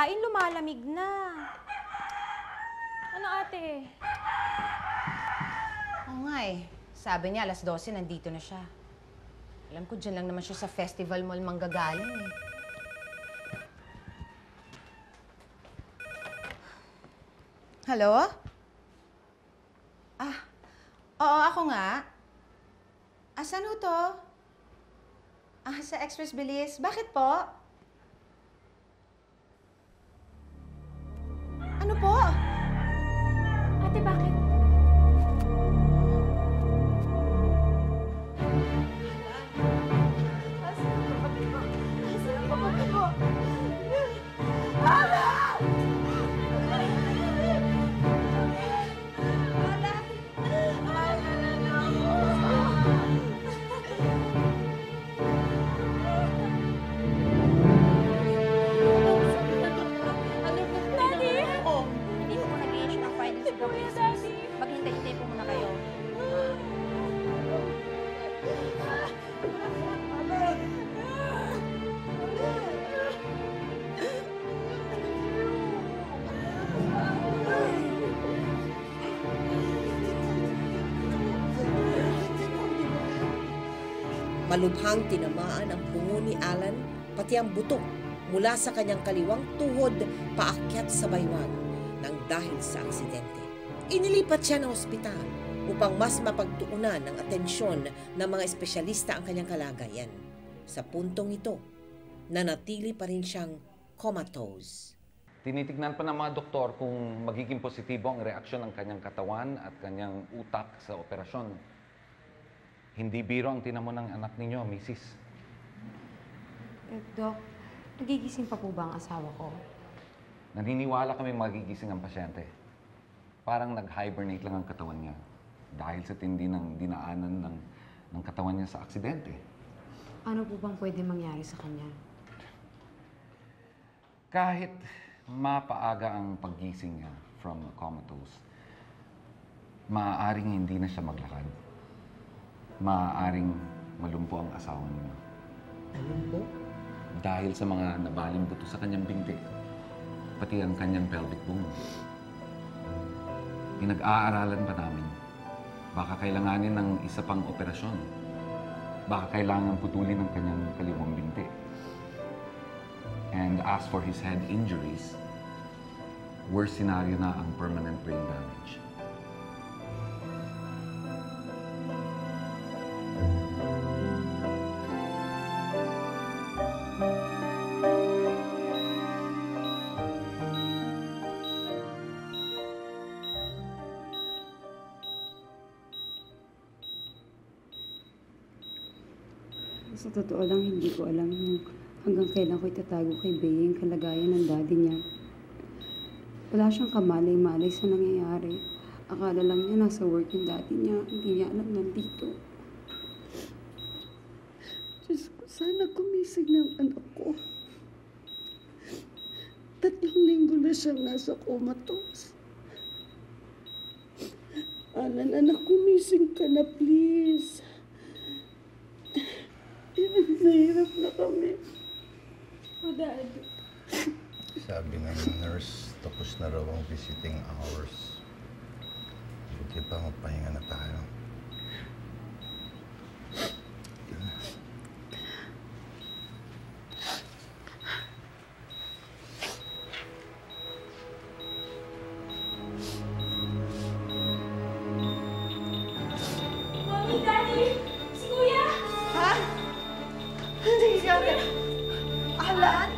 pagkain, lumalamig na. Ano, ate? Oo nga eh. Sabi niya, 12:00 nandito na siya. Alam ko, dyan lang naman siya sa Festival Mall manggagaling eh. Hello? Oo, ako nga. Saan ho to? Sa Express Bilis. Bakit po? Ano po? Ate, bakit? Maghintay-hintay po muna kayo. Malubhang tinamaan ang bungo ni Alan, pati ang buto mula sa kanyang kaliwang tuhod paakyat sa baywang nang dahil sa aksidente. Inilipat siya ng ospital upang mas mapagtuunan ng atensyon ng mga espesyalista ang kanyang kalagayan. Sa puntong ito, nanatili pa rin siyang comatose. Tinitignan pa ng mga doktor kung magiging positibo ang reaksyon ng kanyang katawan at kanyang utak sa operasyon. Hindi biro ang tinamo ng anak ninyo, Mrs. Dok, nagigising pa po ba ang asawa ko? Naniniwala kami magigising ang pasyente. Parang nag-hibernate lang ang katawan niya dahil sa tindi ng dinaanan ng katawan niya sa aksidente. Ano po bang pwede mangyari sa kanya? Kahit mapaaga ang paggising niya from comatose, maaaring hindi na siya maglakad. Maaaring malumpo ang asawa niya. Malumpo? Dahil sa mga nabaling buto sa kanyang binti, pati ang kanyang pelvic bone. Pinag-aaralan pa namin. Baka kailanganin ng isa pang operasyon. Baka kailangan putulin ang kanyang kaliwang binti. And as for his head injuries, worst scenario na ang permanent brain damage. Sa totoo lang, hindi ko alam hanggang kailan ko itatago kay Bea yung kalagayan ng daddy niya. Wala siyang kamalay-malay sa nangyayari. Akala lang niya nasa work yung daddy niya. Hindi niya alam nandito. Diyos ko, sana gumising ng anak ko. 3 linggo na siyang nasa comatose. Alan, anak, gumising ka na, please. Nahirap na kami. O, Daddy. Sabi ng nurse, tapos na raw ang visiting hours. Sige pa, magpahinga na tayo. Mami, Daddy! Si Kuya! Ha? Hindi nangyari. Alan?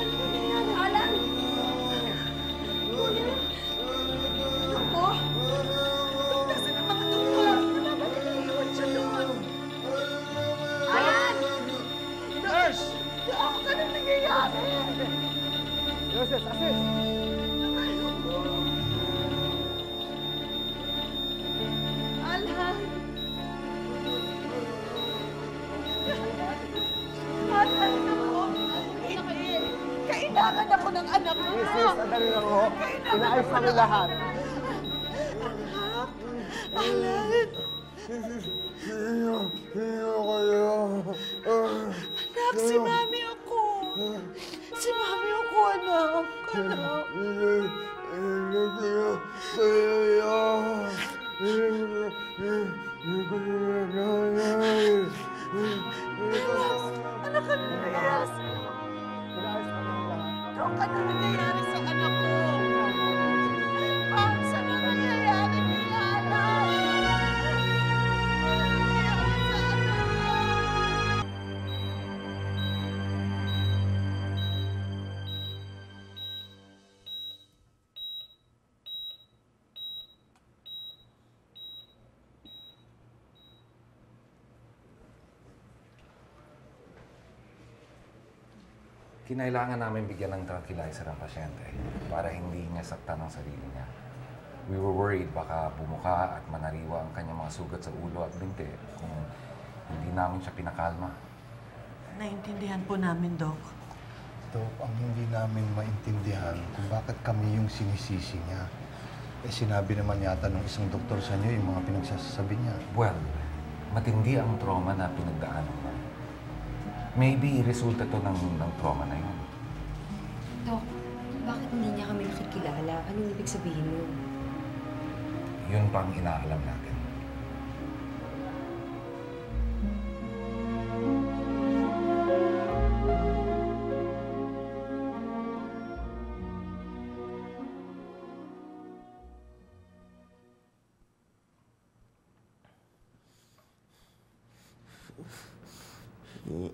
Ano nangyayari? Alan! Kuya? Ako? Nasaan ang mga doktor? Bakit naiiwan siya doon? Alan! Nurse! Ako ka na nangyayari? Nurses, assist! Alan! Alan ako! Hindi! Kailangan ako ng anak ko! Mrs., sandali lang ho. Inaayos namin lahat. Alan! Sino kayo? Anak, si Mami ako! Anak ka na, Yes! Dok, ano nangyayari sa anak ko? Pops, ano nangyayari kay Alan? Ano nangyayari sa anak ko? Kinailangan namin bigyan ng tranquilizer ang pasyente para hindi niya saktan ang sarili niya. We were worried baka bumuka at manariwa ang kanyang mga sugat sa ulo at binti kung hindi namin siya pinakalma. Naintindihan po namin, Doc. Dok, ang hindi namin maintindihan kung bakit kami yung sinisisi niya. Sinabi naman yata ng isang doktor sa inyo yung mga pinagsasabi niya. Well, matindi ang trauma na pinagdaanan mo. Maybe resulta to ng trauma na yun. Dok, bakit hindi niya kami nakikilala? Anong ibig sabihin mo? Yun pa ang inaalam natin.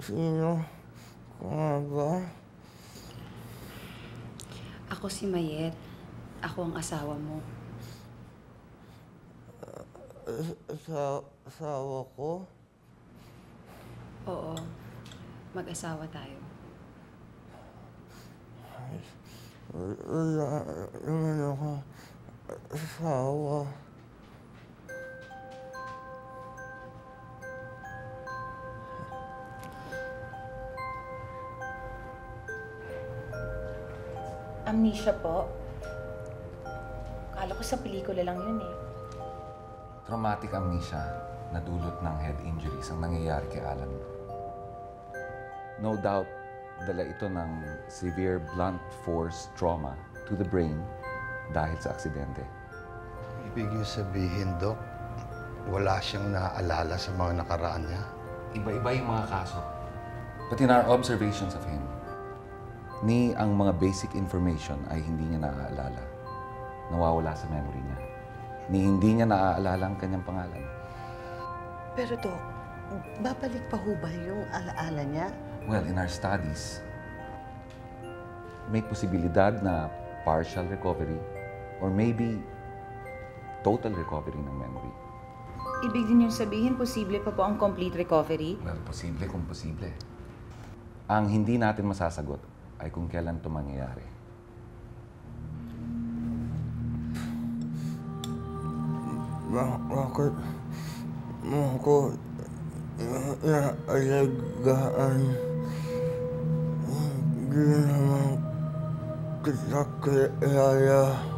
Sino ka ba? Ako si Mayet. Ako ang asawa mo. Asawa ko? Oo. Mag-asawa tayo. Wala naman ako asawa. Amnesia po? Akala ko sa pelikula lang yun eh. Traumatic amnesia na dulot ng head injuries ang nangyayari kay Alan. No doubt, dala ito ng severe blunt force trauma to the brain dahil sa aksidente. Ibig sabihin, Dok, wala siyang naaalala sa mga nakaraan niya. Iba-iba yung mga kaso. But in our observations of him, ni ang mga basic information ay hindi niya naaalala. Nawawala sa memory niya. Ni hindi niya naaalala ang kanyang pangalan. Pero, Doc, babalik pa ho ba yung alaala niya? Well, in our studies, may posibilidad na partial recovery or maybe total recovery ng memory. Ibig din yung sabihin, posible pa po ang complete recovery? Well, posible kung posible. Ang hindi natin masasagot ay kung kailan ito mangyayari. Bakit mo ako naalagaan? Hindi naman kita kilala.